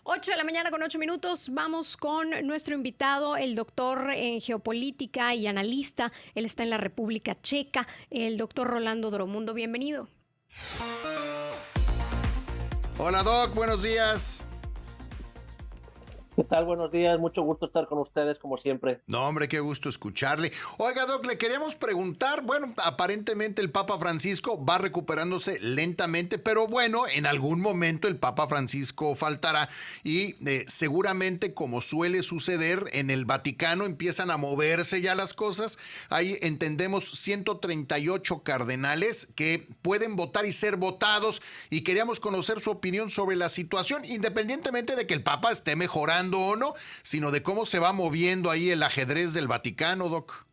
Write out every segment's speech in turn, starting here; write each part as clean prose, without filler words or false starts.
8 de la mañana con 8 minutos. Vamos con nuestro invitado, el doctor en geopolítica y analista. Él está en la República Checa, el doctor Rolando Dromundo. Bienvenido. Hola Doc, buenos días. ¿Qué tal? Buenos días, mucho gusto estar con ustedes como siempre. No, hombre, qué gusto escucharle. Oiga, Doc, le queríamos preguntar, bueno, aparentemente el Papa Francisco va recuperándose lentamente, pero bueno, en algún momento el Papa Francisco faltará y seguramente, como suele suceder, en el Vaticano empiezan a moverse ya las cosas. Ahí entendemos 138 cardenales que pueden votar y ser votados y queríamos conocer su opinión sobre la situación, independientemente de que el Papa esté mejorando o no, sino de cómo se va moviendo ahí el ajedrez del Vaticano, Doc.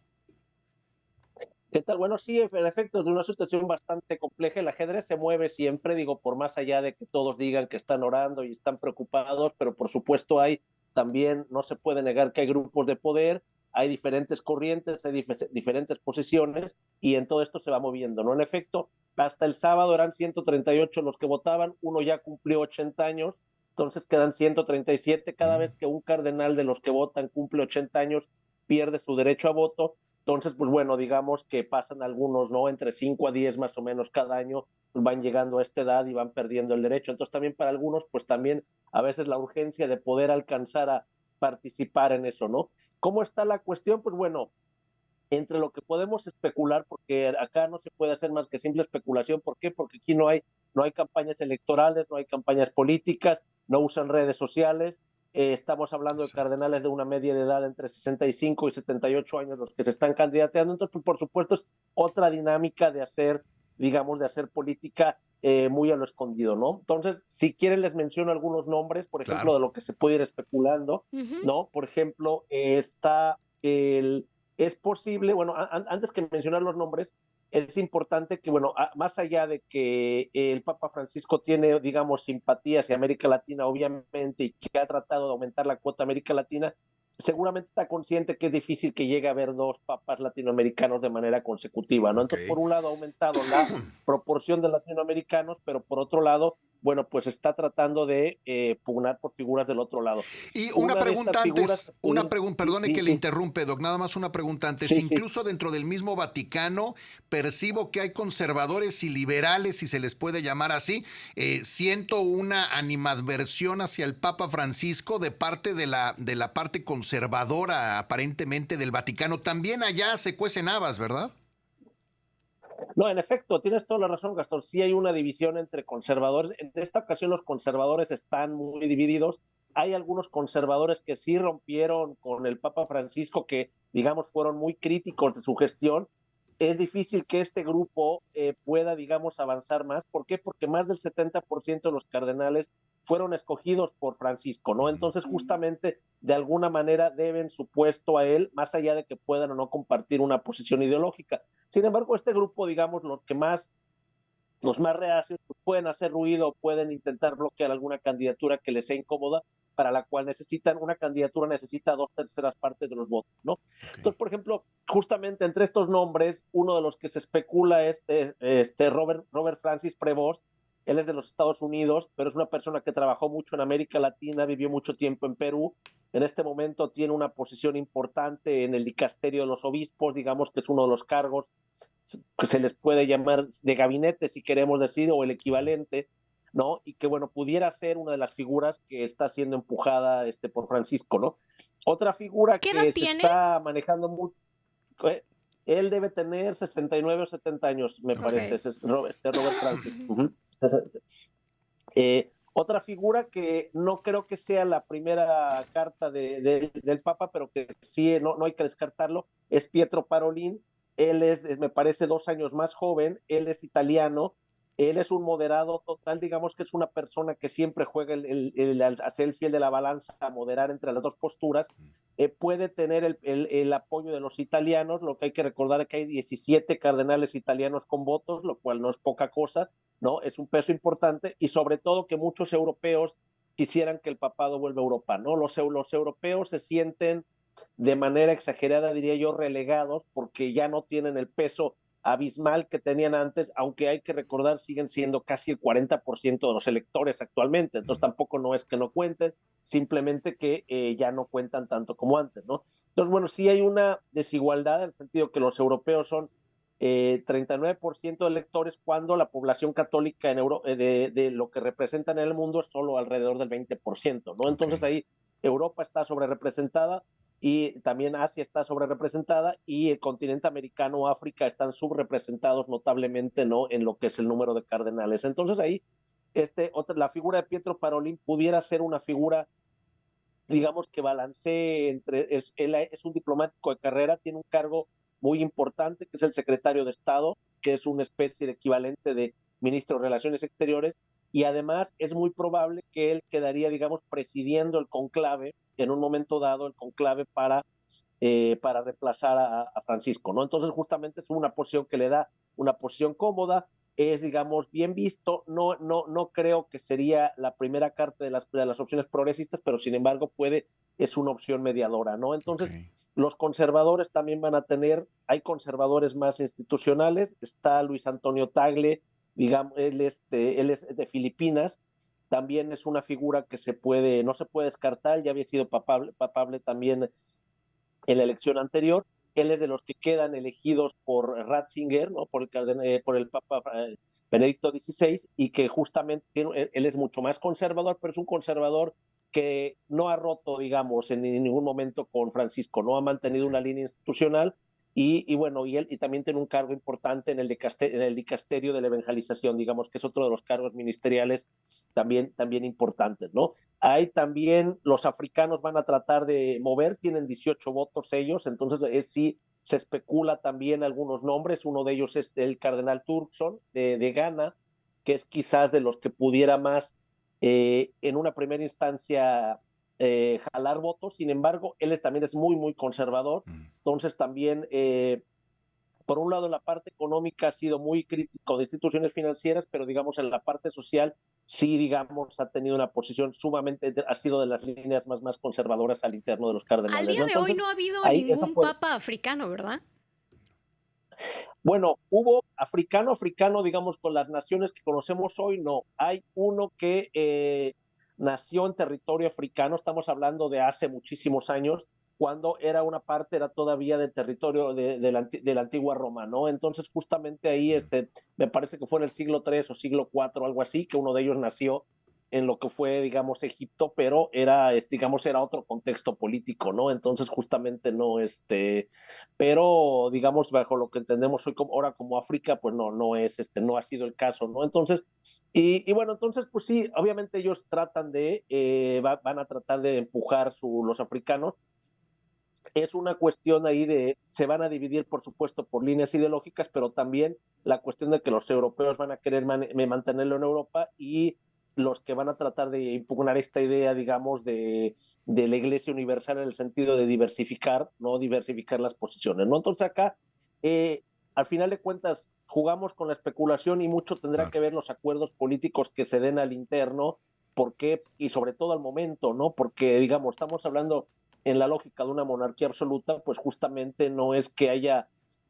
¿Qué tal? Bueno, sí, en efecto, es una situación bastante compleja. El ajedrez se mueve siempre, digo, por más allá de que todos digan que están orando y están preocupados, pero por supuesto hay también, no se puede negar que hay grupos de poder, hay diferentes corrientes, hay diferentes posiciones y en todo esto se va moviendo, ¿no? En efecto, hasta el sábado eran 138 los que votaban, uno ya cumplió 80 años, entonces quedan 137. Cada vez que un cardenal de los que votan cumple 80 años, pierde su derecho a voto. Entonces, pues bueno, digamos que pasan algunos, ¿no? Entre 5 a 10 más o menos cada año, pues van llegando a esta edad y van perdiendo el derecho. Entonces también para algunos, pues también a veces la urgencia de poder alcanzar a participar en eso, ¿no? ¿Cómo está la cuestión? Pues bueno, entre lo que podemos especular, porque acá no se puede hacer más que simple especulación. ¿Por qué? Porque aquí no hay campañas electorales, no hay campañas políticas, no usan redes sociales. Estamos hablando de cardenales de una media de edad entre 65 y 78 años los que se están candidateando. Entonces, pues, por supuesto, es otra dinámica de hacer, digamos, de hacer política muy a lo escondido, ¿no? Entonces, si quieren, les menciono algunos nombres, por ejemplo, Claro. de lo que se puede ir especulando, Ujú. ¿no? Por ejemplo, está es posible, bueno, antes que mencionar los nombres, es importante que, bueno, más allá de que el Papa Francisco tiene, digamos, simpatía hacia América Latina, obviamente, y que ha tratado de aumentar la cuota América Latina, seguramente está consciente que es difícil que llegue a haber dos papas latinoamericanos de manera consecutiva, ¿no? Ok. Entonces, por un lado, ha aumentado la proporción de latinoamericanos, pero por otro lado, bueno, pues está tratando de pugnar por figuras del otro lado. Y una Una de estas pregunta figuras antes, que pudiera... Sí, perdone sí, que le sí, interrumpe, Doc, nada más una pregunta antes. sí, sí. Incluso dentro del mismo Vaticano, percibo que hay conservadores y liberales, si se les puede llamar así. Siento una animadversión hacia el Papa Francisco de parte de la parte conservadora, aparentemente, del Vaticano. También allá se cuecen habas, ¿verdad? No, en efecto, tienes toda la razón, Gastón. Sí hay una división entre conservadores. En esta ocasión los conservadores están muy divididos. Hay algunos conservadores que sí rompieron con el Papa Francisco, que, digamos, fueron muy críticos de su gestión. Es difícil que este grupo pueda, digamos, avanzar más. ¿Por qué? Porque más del 70% de los cardenales fueron escogidos por Francisco, ¿no? Entonces, justamente, de alguna manera deben su puesto a él, más allá de que puedan o no compartir una posición ideológica. Sin embargo, este grupo, digamos, los más reacios, pues pueden hacer ruido, pueden intentar bloquear alguna candidatura que les sea incómoda, para la cual una candidatura necesita 2/3 partes de los votos, ¿no? Ok. Entonces, por ejemplo, justamente entre estos nombres, uno de los que se especula es Robert Francis Prevost. Él es de los Estados Unidos, pero es una persona que trabajó mucho en América Latina, vivió mucho tiempo en Perú. En este momento tiene una posición importante en el dicasterio de los obispos, digamos que es uno de los cargos que se les puede llamar de gabinete, si queremos decir, o el equivalente, ¿no? Y que, bueno, pudiera ser una de las figuras que está siendo empujada por Francisco, ¿no? Otra figura ¿Qué edad que se tiene? está manejando mucho, él debe tener 69 o 70 años, me parece, Ok. ese es Robert Francis. Otra figura que no creo que sea la primera carta del Papa, pero que sí, no hay que descartarlo, es Pietro Parolin. Él me parece 2 años más joven, él es italiano, él es un moderado total, digamos que es una persona que siempre juega hacer el fiel de la balanza, a moderar entre las dos posturas. Puede tener el apoyo de los italianos. Lo que hay que recordar es que hay 17 cardenales italianos con votos, lo cual no es poca cosa, ¿no? Es un peso importante, y sobre todo que muchos europeos quisieran que el papado vuelva a Europa, ¿no? Los europeos se sienten de manera exagerada, diría yo, relegados, porque ya no tienen el peso abismal que tenían antes, aunque hay que recordar, siguen siendo casi el 40% de los electores actualmente, entonces tampoco no es que no cuenten, simplemente que ya no cuentan tanto como antes, ¿no? Entonces, bueno, sí hay una desigualdad en el sentido que los europeos son 39% de electores cuando la población católica de lo que representan en el mundo es solo alrededor del 20%, ¿no? Entonces Ok. ahí Europa está sobre representada y también Asia está sobre representada y el continente americano o África están subrepresentados notablemente, ¿no? En lo que es el número de cardenales. Entonces ahí la figura de Pietro Parolin pudiera ser una figura, digamos, que balancee él es un diplomático de carrera, tiene un cargo muy importante, que es el secretario de Estado, que es una especie de equivalente de ministro de Relaciones Exteriores, y además es muy probable que él quedaría, digamos, presidiendo el conclave, en un momento dado, el conclave para reemplazar a Francisco, ¿no? Entonces, justamente es una posición que le da una posición cómoda, es, digamos, bien visto. No creo que sería la primera carta de las opciones progresistas, pero sin embargo es una opción mediadora, ¿no? Ok. Entonces, los conservadores también van a hay conservadores más institucionales, está Luis Antonio Tagle, digamos, él es de Filipinas, también es una figura que no se puede descartar, ya había sido papable también en la elección anterior. Él es de los que quedan elegidos por Ratzinger, ¿no? Por el Papa Benedicto XVI, y que justamente él es mucho más conservador, pero es un conservador que no ha roto, digamos, en ningún momento con Francisco, no ha mantenido Ok. una línea institucional bueno, él también tiene un cargo importante en el dicasterio de la evangelización, digamos, que es otro de los cargos ministeriales también importantes, ¿no? Hay también, los africanos van a tratar de mover, tienen 18 votos ellos, entonces sí se especula también algunos nombres, uno de ellos es el cardenal Turkson de Ghana, que es quizás de los que pudiera más en una primera instancia jalar votos. Sin embargo, también es muy, muy conservador, Mm. entonces también por un lado, en la parte económica ha sido muy crítico de instituciones financieras, pero digamos en la parte social sí, digamos, ha tenido una posición ha sido de las líneas más conservadoras al interno de los Al cardenales, día ¿no? de hoy Entonces, no ha habido ahí eso ningún puede. papa africano, ¿verdad? Bueno, hubo africano, digamos, con las naciones que conocemos hoy, no. Hay uno que nació en territorio africano, estamos hablando de hace muchísimos años, cuando era todavía del territorio de la antigua Roma, ¿no? Entonces, justamente ahí, me parece que fue en el siglo III o siglo IV, algo así, que uno de ellos nació en lo que fue, digamos, Egipto, pero digamos, era otro contexto político, ¿no? Entonces, justamente no, pero digamos bajo lo que entendemos hoy ahora como África, pues no ha sido el caso, ¿no? Entonces, bueno, entonces pues sí, obviamente ellos van a tratar de empujar los africanos. Es una cuestión ahí se van a dividir por supuesto por líneas ideológicas, pero también la cuestión de que los europeos van a querer mantenerlo en Europa y los que van a tratar de impugnar esta idea, digamos, de la Iglesia Universal en el sentido de diversificar, ¿no? Diversificar las posiciones, ¿no? Entonces acá, al final de cuentas, jugamos con la especulación y mucho tendrá Claro. que ver los acuerdos políticos que se den al interno, ¿por qué? Y sobre todo al momento, ¿no? Porque, digamos, estamos hablando en la lógica de una monarquía absoluta, pues justamente no es que haya,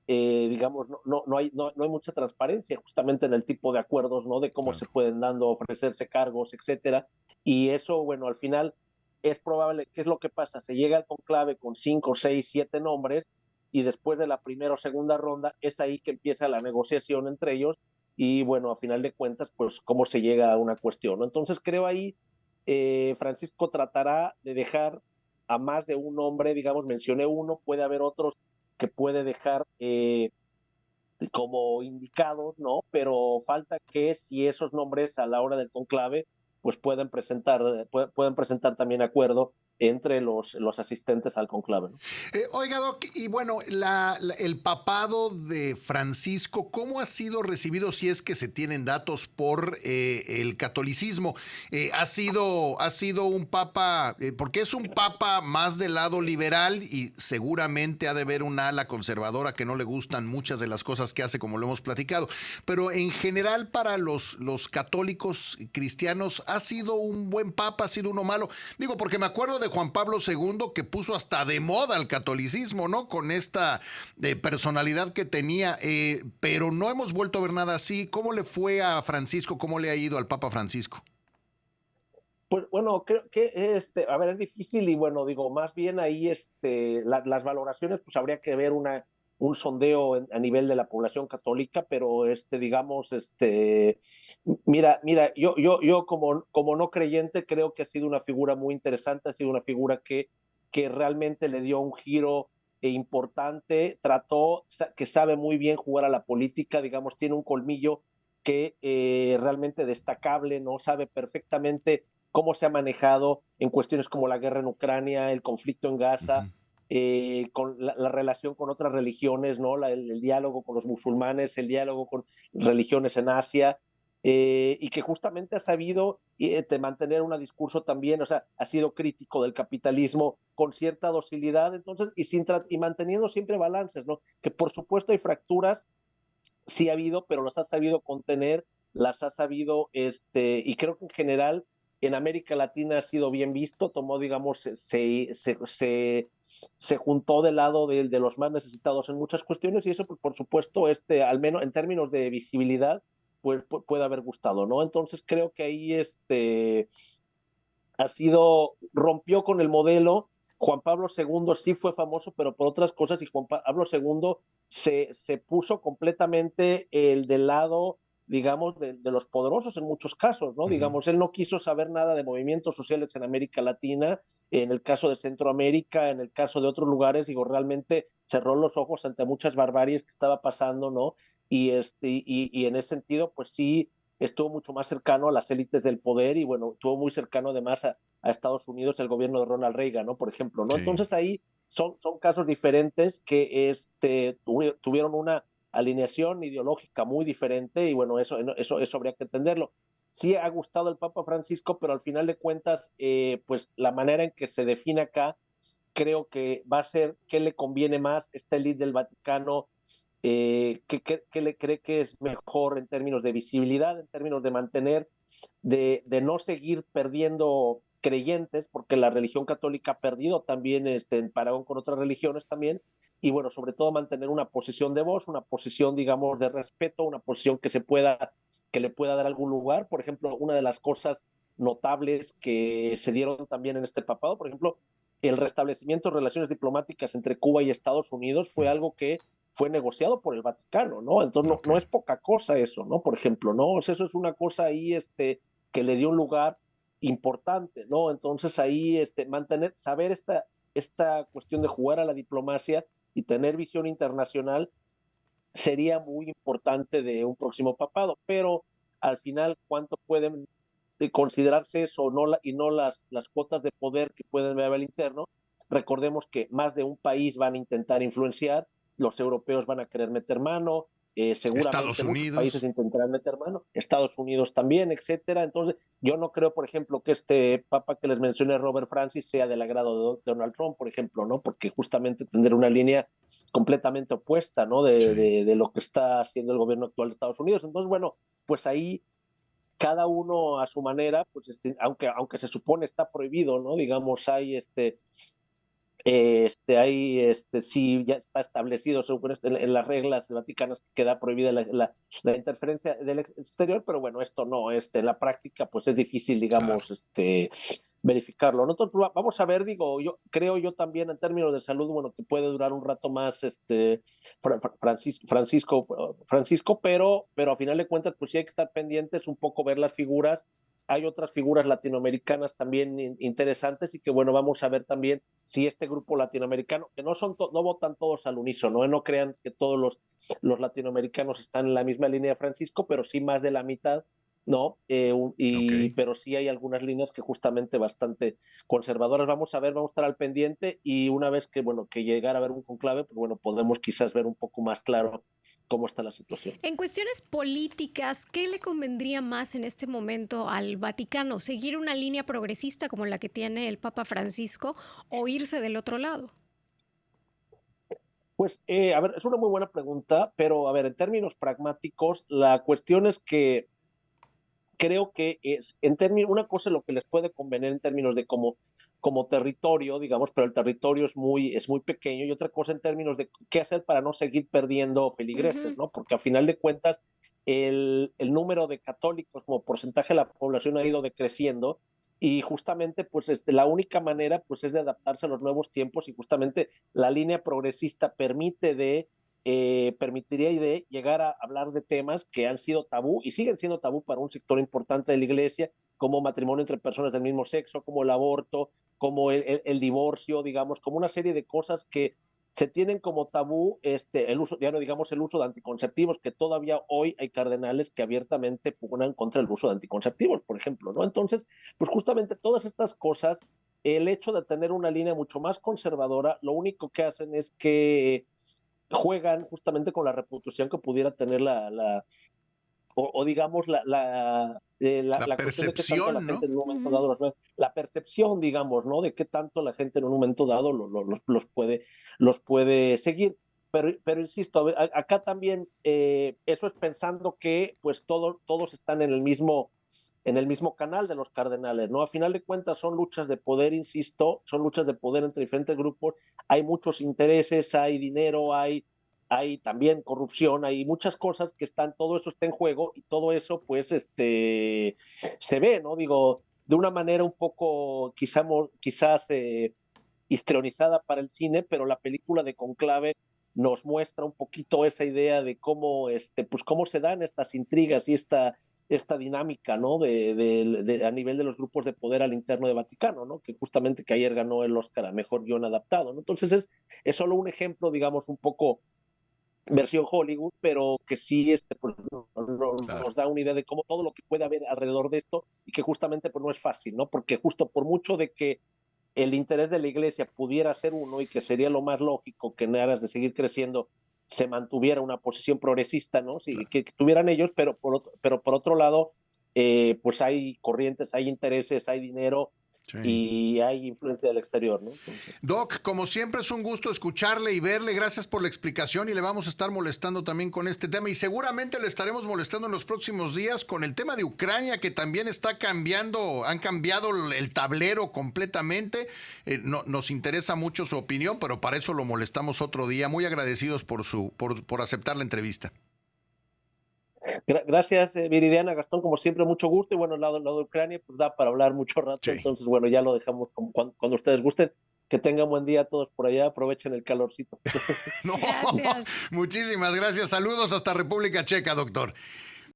digamos, no hay mucha transparencia justamente en el tipo de acuerdos, ¿no? De cómo se Claro. pueden ofrecerse cargos, etcétera. Y eso, bueno, al final es probable, ¿qué es lo que pasa? Se llega al conclave con 5, 6, 7 nombres y después de la primera o segunda ronda es ahí que empieza la negociación entre ellos y bueno, a final de cuentas, pues cómo se llega a una cuestión, ¿no? Entonces creo ahí Francisco tratará de dejar a más de un hombre, digamos, mencioné uno, puede haber otros que puede dejar como indicados, ¿no? Pero falta que si esos nombres a la hora del conclave, pues pueden presentar también acuerdo entre los asistentes al conclave, ¿no? Oiga, Doc, y bueno, el papado de Francisco, ¿cómo ha sido recibido si es que se tienen datos por el catolicismo? Ha sido un papa, porque es un papa más del lado liberal y seguramente ha de haber un ala conservadora que no le gustan muchas de las cosas que hace, como lo hemos platicado. Pero en general para los católicos cristianos ¿Ha sido un buen papa? ¿Ha sido uno malo? Digo, porque me acuerdo de Juan Pablo II, que puso hasta de moda el catolicismo, ¿no? Con esta personalidad que tenía, pero no hemos vuelto a ver nada así. ¿Cómo le fue a Francisco? ¿Cómo le ha ido al Papa Francisco? Pues bueno, creo que a ver, es difícil y bueno, digo, más bien ahí las valoraciones, pues habría que ver un sondeo a nivel de la población católica, pero digamos, mira, yo como no creyente creo que ha sido una figura muy interesante, ha sido una figura que realmente le dio un giro importante, que sabe muy bien jugar a la política, digamos, tiene un colmillo que realmente destacable, ¿no? Sabe perfectamente cómo se ha manejado en cuestiones como la guerra en Ucrania, el conflicto en Gaza, Ujú. con la relación con otras religiones, ¿no? El diálogo con los musulmanes, el diálogo con religiones en Asia, y que justamente ha sabido mantener un discurso también, o sea, ha sido crítico del capitalismo con cierta docilidad, entonces, y manteniendo siempre balances, ¿no? Que por supuesto hay fracturas, sí ha habido, pero las ha sabido contener, las ha sabido, y creo que en general en América Latina ha sido bien visto, tomó, digamos, se juntó del lado de los más necesitados en muchas cuestiones y eso, pues, por supuesto, al menos en términos de visibilidad, pues puede haber gustado, ¿no? Entonces creo que ahí rompió con el modelo. Juan Pablo II sí fue famoso, pero por otras cosas, y Juan Pablo II se puso completamente el del lado, digamos, de los poderosos en muchos casos, ¿no? Ujú. Digamos, él no quiso saber nada de movimientos sociales en América Latina, en el caso de Centroamérica, en el caso de otros lugares, digo, realmente cerró los ojos ante muchas barbaries que estaba pasando, ¿no? Y en ese sentido, pues sí, estuvo mucho más cercano a las élites del poder y bueno, estuvo muy cercano además a Estados Unidos el gobierno de Ronald Reagan, ¿no? Por ejemplo, ¿no? Sí. Entonces ahí son casos diferentes que tuvieron una alineación ideológica muy diferente y bueno, eso habría que entenderlo. Sí ha gustado el Papa Francisco, pero al final de cuentas, pues la manera en que se define acá, creo que va a ser qué le conviene más esta élite del Vaticano, qué le cree que es mejor en términos de visibilidad, en términos de mantener, de no seguir perdiendo creyentes, porque la religión católica ha perdido también en paragón con otras religiones también, y bueno, sobre todo mantener una posición de voz, una posición, digamos, de respeto, una posición que le pueda dar algún lugar. Por ejemplo, una de las cosas notables que se dieron también en este papado, por ejemplo, el restablecimiento de relaciones diplomáticas entre Cuba y Estados Unidos fue algo que fue negociado por el Vaticano, ¿no? Entonces Ok. no es poca cosa eso, ¿no? Por ejemplo, ¿no? O sea, eso es una cosa ahí que le dio un lugar importante, ¿no? Entonces ahí saber esta cuestión de jugar a la diplomacia y tener visión internacional sería muy importante de un próximo papado, pero al final, ¿cuánto pueden considerarse eso no y no las cuotas de poder que pueden haber al interno? Recordemos que más de un país van a intentar influenciar, los europeos van a querer meter mano, seguramente Estados muchos países Unidos. intentarán meter mano, Estados Unidos también, etcétera. Entonces, yo no creo, por ejemplo, que este papa que les mencioné, Robert Francis, sea del agrado de Donald Trump, por ejemplo, ¿no? Porque justamente tendrá una línea completamente opuesta, ¿no? Sí. De lo que está haciendo el gobierno actual de Estados Unidos. Entonces, bueno, pues ahí cada uno a su manera, pues aunque se supone está prohibido, ¿no? Digamos, sí ya está establecido según en las reglas vaticanas que queda prohibida la interferencia del exterior, pero bueno, esto no, en la práctica pues es difícil, Claro. digamos, verificarlo. Nosotros vamos a ver, digo, yo creo yo también en términos de salud, bueno, que puede durar un rato más Francisco, pero a final de cuentas, pues sí hay que estar pendientes un poco, ver las figuras. Hay otras figuras latinoamericanas también interesantes y que bueno, vamos a ver también si este grupo latinoamericano, que no votan todos al unísono, no crean que todos los latinoamericanos están en la misma línea de Francisco, pero sí más de la mitad, ¿no? Ok. Pero sí hay algunas líneas que justamente bastante conservadoras. Vamos a ver, vamos a estar al pendiente y una vez que, bueno, que llegara a ver un conclave, pues bueno, podemos quizás ver un poco más claro cómo está la situación. En cuestiones políticas, ¿qué le convendría más en este momento al Vaticano? ¿Seguir una línea progresista como la que tiene el Papa Francisco o irse del otro lado? Pues, a ver, es una muy buena pregunta, pero a ver, en términos pragmáticos, la cuestión es que creo que es, en términos, una cosa es lo que les puede convenir en términos de como territorio, digamos, pero el territorio es muy pequeño, y otra cosa en términos de qué hacer para no seguir perdiendo feligreses, Ujú. ¿no? Porque a final de cuentas, el número de católicos como porcentaje de la población ha ido decreciendo, y justamente pues la única manera pues es de adaptarse a los nuevos tiempos, y justamente la línea progresista permitiría y de llegar a hablar de temas que han sido tabú y siguen siendo tabú para un sector importante de la iglesia, como matrimonio entre personas del mismo sexo, como el aborto, como el divorcio, digamos, como una serie de cosas que se tienen como tabú, el uso, ya no digamos el uso de anticonceptivos, que todavía hoy hay cardenales que abiertamente pugnan contra el uso de anticonceptivos, por ejemplo, ¿no? Entonces, pues justamente todas estas cosas, el hecho de tener una línea mucho más conservadora, lo único que hacen es que juegan justamente con la reputación que pudiera tener o digamos La la cuestión de qué tanto la percepción, gente ¿no? en un momento Ujú. dado la percepción, digamos, ¿no? De qué tanto la gente en un momento dado los puede seguir. Pero insisto, a ver, acá también eso es pensando que pues todos están en el mismo canal de los cardenales, ¿no? A final de cuentas son luchas de poder, insisto, son luchas de poder entre diferentes grupos, hay muchos intereses, hay dinero, hay también corrupción, hay muchas cosas que están, todo eso está en juego, y todo eso pues se ve, ¿no? Digo, de una manera un poco quizás histrionizada para el cine, pero la película de Conclave nos muestra un poquito esa idea de cómo, pues cómo se dan estas intrigas y esta dinámica, ¿no? A nivel de los grupos de poder al interno de Vaticano, ¿no? Que justamente que ayer ganó el Oscar a Mejor Guión Adaptado, ¿no? Entonces es solo un ejemplo, digamos, un poco versión Hollywood, pero que sí pues, Claro. nos da una idea de cómo todo lo que puede haber alrededor de esto, y que justamente pues no es fácil, ¿no? Porque justo por mucho de que el interés de la iglesia pudiera ser uno, y que sería lo más lógico que en aras de seguir creciendo se mantuviera una posición progresista, ¿no? Sí, Claro. que tuvieran ellos, pero por otro lado, pues hay corrientes, hay intereses, hay dinero Sí. y hay influencia del exterior, ¿no? Entonces, Doc, como siempre es un gusto escucharle y verle. Gracias por la explicación y le vamos a estar molestando también con este tema y seguramente le estaremos molestando en los próximos días con el tema de Ucrania, que también está cambiando, han cambiado el tablero completamente. Nos interesa mucho su opinión, pero para eso lo molestamos otro día. Muy agradecidos por aceptar la entrevista. Gracias, Viridiana, Gastón, como siempre, mucho gusto. Y bueno, lado de Ucrania, pues da para hablar mucho rato. Sí. Entonces, bueno, ya lo dejamos como cuando ustedes gusten. Que tengan buen día todos por allá. Aprovechen el calorcito. No, Gracias. muchísimas gracias. Saludos hasta República Checa, doctor.